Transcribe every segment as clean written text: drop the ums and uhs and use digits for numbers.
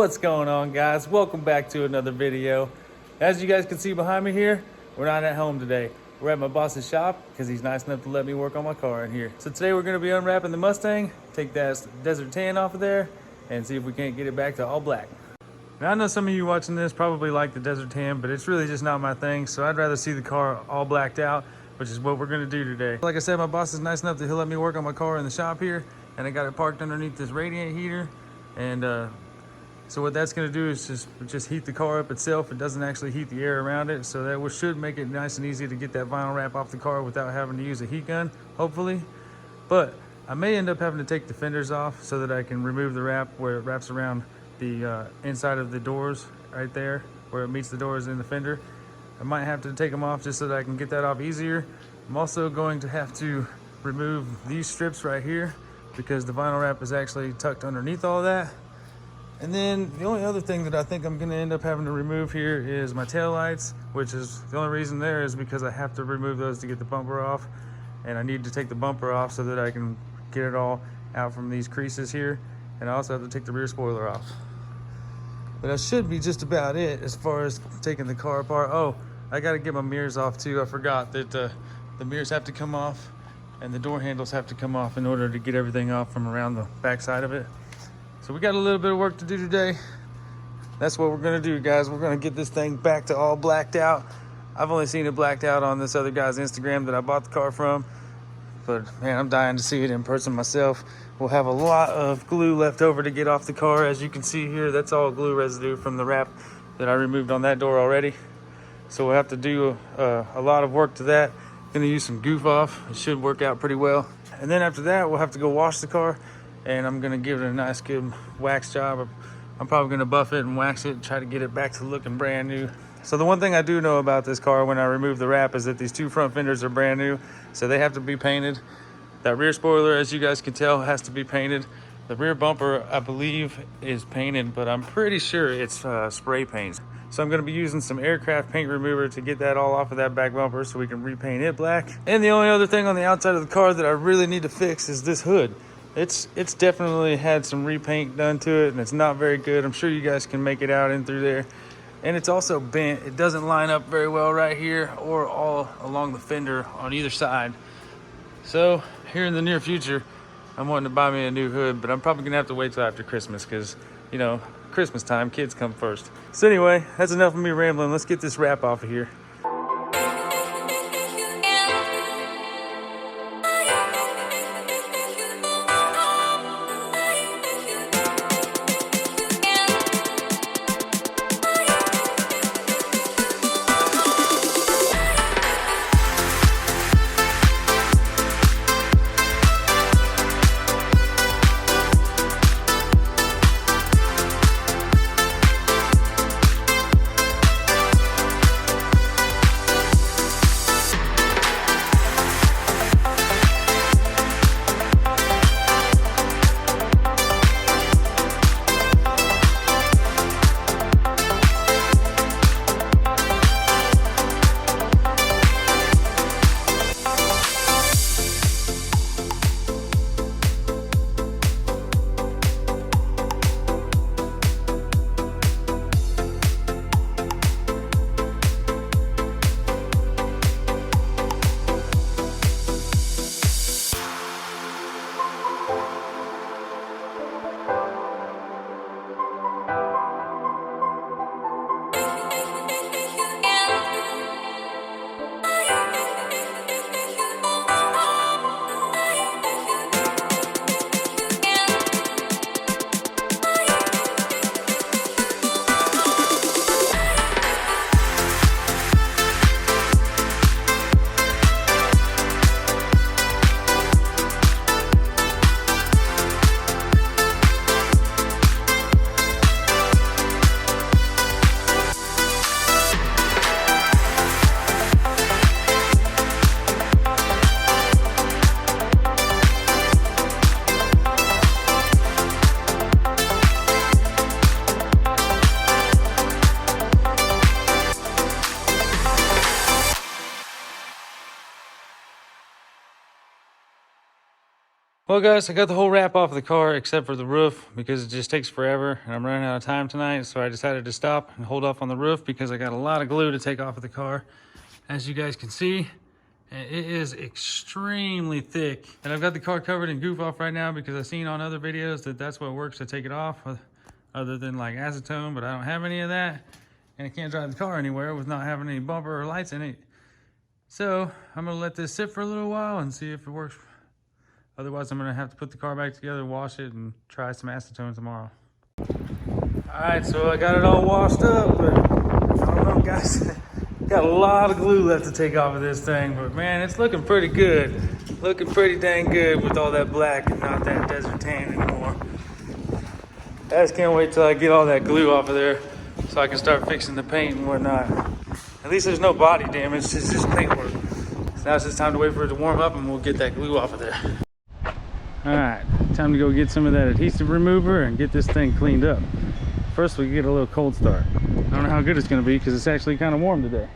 What's going on, guys? Welcome back to another video. As you guys can see behind me here, we're not at home today. We're at my boss's shop because he's nice enough to let me work on my car in here. So today we're going to be unwrapping the Mustang, take that desert tan off of there, and see if we can't get it back to all black. Now I know some of you watching this probably like the desert tan, but it's really just not my thing, so I'd rather see the car all blacked out, which is what we're going to do today. Like I said, my boss is nice enough that he'll let me work on my car in the shop here, and I got it parked underneath this radiant heater, and so what that's going to do is just heat the car up itself. It doesn't actually heat the air around it, so that should make it nice and easy to get that vinyl wrap off the car without having to use a heat gun, hopefully. But I may end up having to take the fenders off so that I can remove the wrap where it wraps around the inside of the doors right there, where it meets the doors in the fender. I might have to take them off just so that I can get that off easier. I'm also going to have to remove these strips right here because the vinyl wrap is actually tucked underneath all that. And then the only other thing that I think I'm going to end up having to remove here is my tail lights, which is the only reason there is because I have to remove those to get the bumper off, and I need to take the bumper off so that I can get it all out from these creases here, and I also have to take the rear spoiler off. But that should be just about it as far as taking the car apart. Oh, I got to get my mirrors off too. I forgot that the mirrors have to come off and the door handles have to come off in order to get everything off from around the back side of it. So we got a little bit of work to do today. That's what we're gonna do, guys. We're gonna get this thing back to all blacked out. I've only seen it blacked out on this other guy's Instagram that I bought the car from, but man, I'm dying to see it in person myself. We'll have a lot of glue left over to get off the car. As you can see here, that's all glue residue from the wrap that I removed on that door already. So we'll have to do a lot of work to that. Gonna use some goof off. It should work out pretty well. And then after that, we'll have to go wash the car, and I'm gonna give it a nice good wax job. I'm probably gonna buff it and wax it, try to get it back to looking brand new. So the one thing I do know about this car when I remove the wrap is that these two front fenders are brand new, so they have to be painted. That rear spoiler, as you guys can tell, has to be painted. The rear bumper, I believe, is painted, but I'm pretty sure it's spray paint. So I'm gonna be using some aircraft paint remover to get that all off of that back bumper so we can repaint it black. And the only other thing on the outside of the car that I really need to fix is this hood. It's definitely had some repaint done to it, and it's not very good. I'm sure you guys can make it out in through there. And it's also bent. It doesn't line up very well right here or all along the fender on either side. So here in the near future, I'm wanting to buy me a new hood, but I'm probably gonna have to wait till after Christmas because, you know, Christmas time, kids come first. So anyway, that's enough of me rambling. Let's get this wrap off of here. Well guys, I got the whole wrap off of the car except for the roof because it just takes forever and I'm running out of time tonight. So I decided to stop and hold off on the roof because I got a lot of glue to take off of the car. As you guys can see, it is extremely thick. And I've got the car covered in goof off right now because I've seen on other videos that that's what works to take it off, other than like acetone, but I don't have any of that. And I can't drive the car anywhere with not having any bumper or lights in it. So I'm gonna let this sit for a little while and see if it works. Otherwise, I'm gonna have to put the car back together, wash it, and try some acetone tomorrow. All right, so I got it all washed up, but I don't know, guys. Got a lot of glue left to take off of this thing, but man, it's looking pretty good. Looking pretty dang good with all that black and not that desert tan anymore. I just can't wait till I get all that glue off of there so I can start fixing the paint and whatnot. At least there's no body damage, it's just paint work. So now it's just time to wait for it to warm up and we'll get that glue off of there. All right, time to go get some of that adhesive remover and get this thing cleaned up. First, we get a little cold start. I don't know how good it's gonna be because it's actually kind of warm today.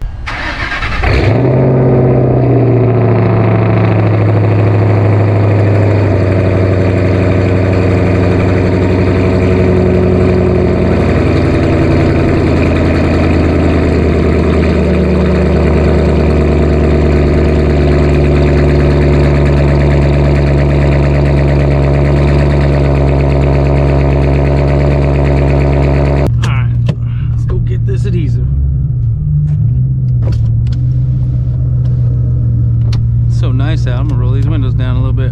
Out. I'm gonna roll these windows down a little bit.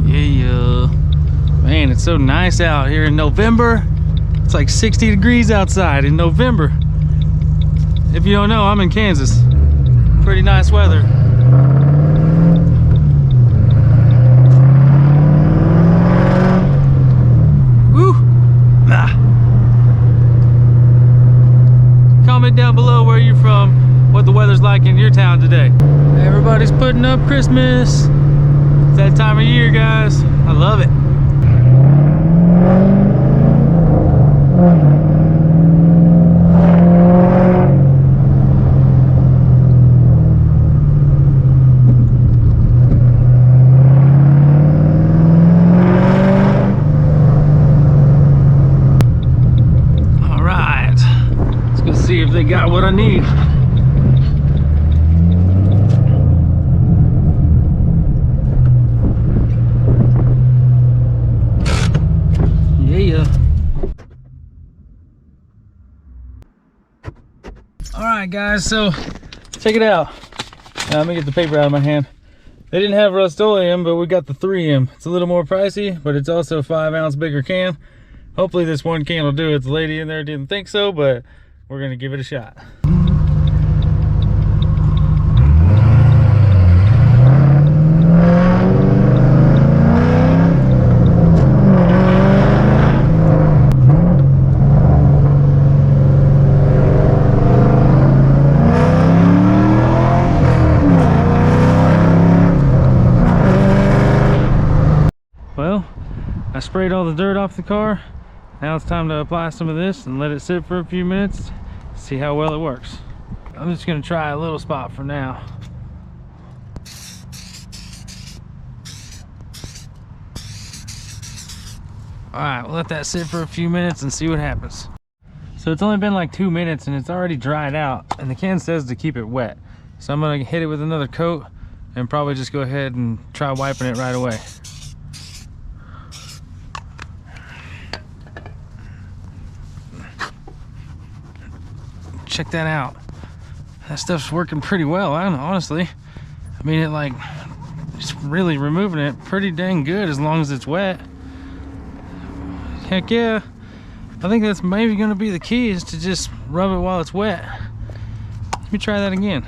Yeah, man, it's so nice out here in November. It's like 60 degrees outside in November. If you don't know, I'm in Kansas. Pretty nice weather. Woo! Comment down below where you're from, what the weather's like in your town today. Everybody's putting up Christmas. It's that time of year, guys. I love it. See if they got what I need. Yeah. All right, guys, so check it out. Now, let me get the paper out of my hand. They didn't have Rust-Oleum, but we got the 3M. It's a little more pricey, but it's also a 5-ounce bigger can. Hopefully this one can will do it. The lady in there didn't think so, but we're gonna give it a shot. Well, I sprayed all the dirt off the car. Now it's time to apply some of this and let it sit for a few minutes, see how well it works. I'm just gonna try a little spot for now. All right, we'll let that sit for a few minutes and see what happens. So it's only been like 2 minutes and it's already dried out, and the can says to keep it wet. So I'm gonna hit it with another coat and probably just go ahead and try wiping it right away. Check that out. That stuff's working pretty well, honestly. I mean, it's really removing it pretty dang good as long as it's wet. Heck yeah. I think that's maybe gonna be the key, is to just rub it while it's wet. Let me try that again.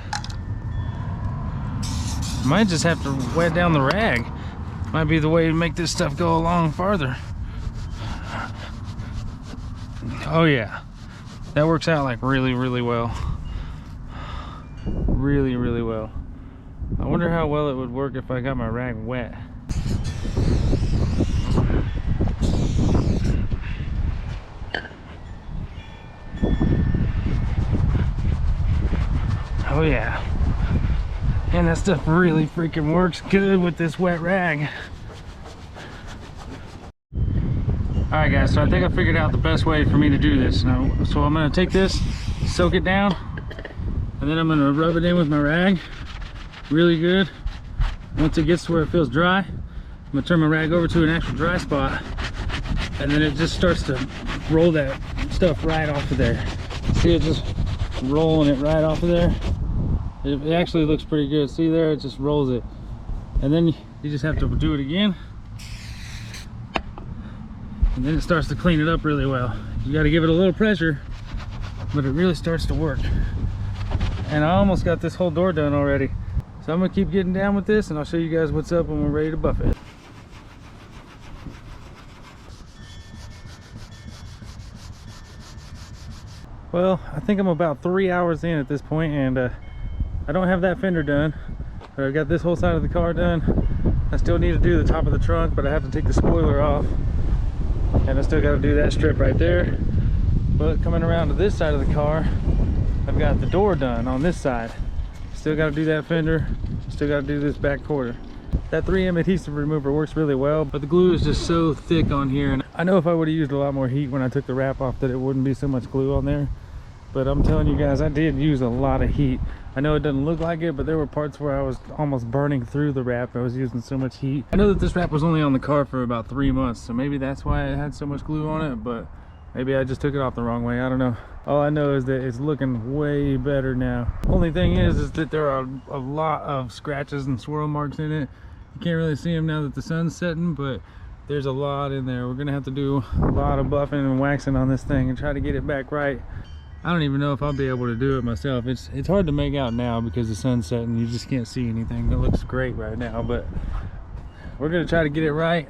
Might just have to wet down the rag. Might be the way to make this stuff go along farther. Oh yeah. That works out like really, really well. Really, really well. I wonder how well it would work if I got my rag wet. Oh yeah. And that stuff really freaking works good with this wet rag. Alright guys, so I think I figured out the best way for me to do this now. So I'm going to take this, soak it down, and then I'm going to rub it in with my rag really good. Once it gets to where it feels dry, I'm going to turn my rag over to an actual dry spot, and then it just starts to roll that stuff right off of there. See it just rolling it right off of there? It actually looks pretty good. See there, it just rolls it. And then you just have to do it again. And then it starts to clean it up really well. You got to give it a little pressure, but it really starts to work. And I almost got this whole door done already. So I'm going to keep getting down with this, and I'll show you guys what's up when we're ready to buff it. Well, I think I'm about 3 hours in at this point, and I don't have that fender done, but I've got this whole side of the car done. I still need to do the top of the trunk, but I have to take the spoiler off. And I still got to do that strip right there. But coming around to this side of the car, I've got the door done on this side. Still got to do that fender, still got to do this back quarter. That 3M adhesive remover works really well, but the glue is just so thick on here. And I know if I would have used a lot more heat when I took the wrap off that it wouldn't be so much glue on there. But I'm telling you guys, I did use a lot of heat. I know it doesn't look like it, but there were parts where I was almost burning through the wrap. I was using so much heat. I know that this wrap was only on the car for about 3 months, so maybe that's why it had so much glue on it, but maybe I just took it off the wrong way. I don't know. All I know is that it's looking way better now. Only thing is that there are a lot of scratches and swirl marks in it. You can't really see them now that the sun's setting, but there's a lot in there. We're gonna have to do a lot of buffing and waxing on this thing and try to get it back right. I don't even know if I'll be able to do it myself. It's hard to make out now because the sun's setting. You just can't see anything. It looks great right now, but we're gonna try to get it right.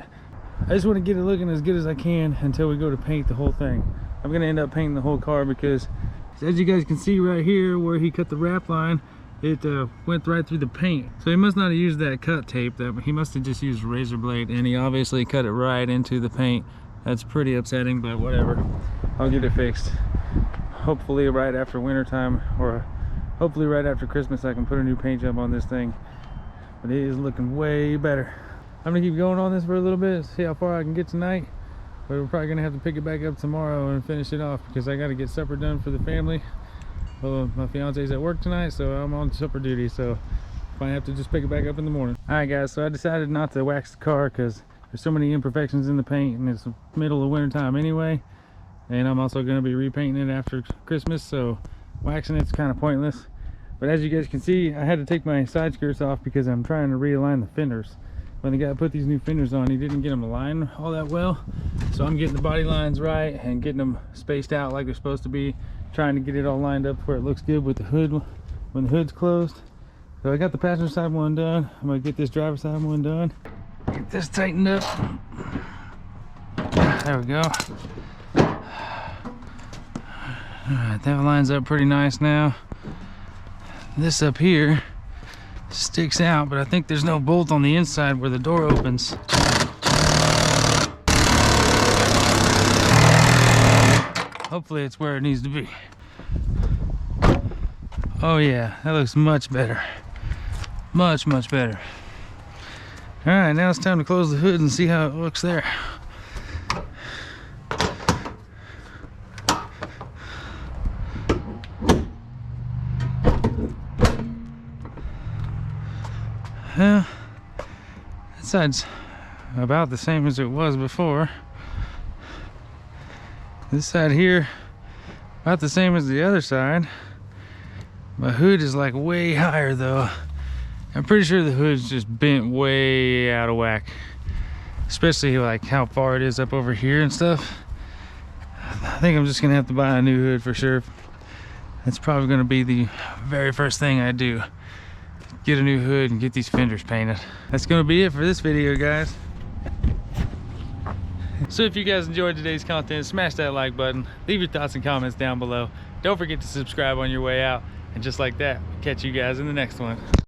I just want to get it looking as good as I can until we go to paint the whole thing. I'm gonna end up painting the whole car because, as you guys can see right here where he cut the wrap line, it went right through the paint. So he must not have used that cut tape. He must have just used a razor blade, and he obviously cut it right into the paint. That's pretty upsetting, but whatever. I'll get it fixed. Hopefully right after winter time, or hopefully right after Christmas, I can put a new paint job on this thing. But it is looking way better. I'm gonna keep going on this for a little bit, see how far I can get tonight. But we're probably gonna have to pick it back up tomorrow and finish it off because I gotta get supper done for the family. Well, my fiance's at work tonight, so I'm on supper duty, so I might have to just pick it back up in the morning. Alright guys, so I decided not to wax the car because there's so many imperfections in the paint, and it's the middle of winter time anyway. And I'm also going to be repainting it after Christmas, so waxing it's kind of pointless. But as you guys can see, I had to take my side skirts off because I'm trying to realign the fenders. When the guy put these new fenders on, he didn't get them aligned all that well. So I'm getting the body lines right and getting them spaced out like they're supposed to be, trying to get it all lined up where it looks good with the hood when the hood's closed. So I got the passenger side one done. I'm going to get this driver's side one done. Get this tightened up. There we go. Alright, that lines up pretty nice now. This up here sticks out, but I think there's no bolt on the inside where the door opens. Hopefully it's where it needs to be. Oh yeah, that looks much better. Much better. Alright, now it's time to close the hood and see how it looks there. Well, that side's about the same as it was before. This side here, about the same as the other side. My hood is like way higher though. I'm pretty sure the hood's just bent way out of whack. Especially like how far it is up over here and stuff. I think I'm just gonna have to buy a new hood for sure. That's probably gonna be the very first thing I do. Get a new hood and get these fenders painted. That's gonna be it for this video, guys. So if you guys enjoyed today's content, smash that like button, leave your thoughts and comments down below. Don't forget to subscribe on your way out, and just like that, catch you guys in the next one.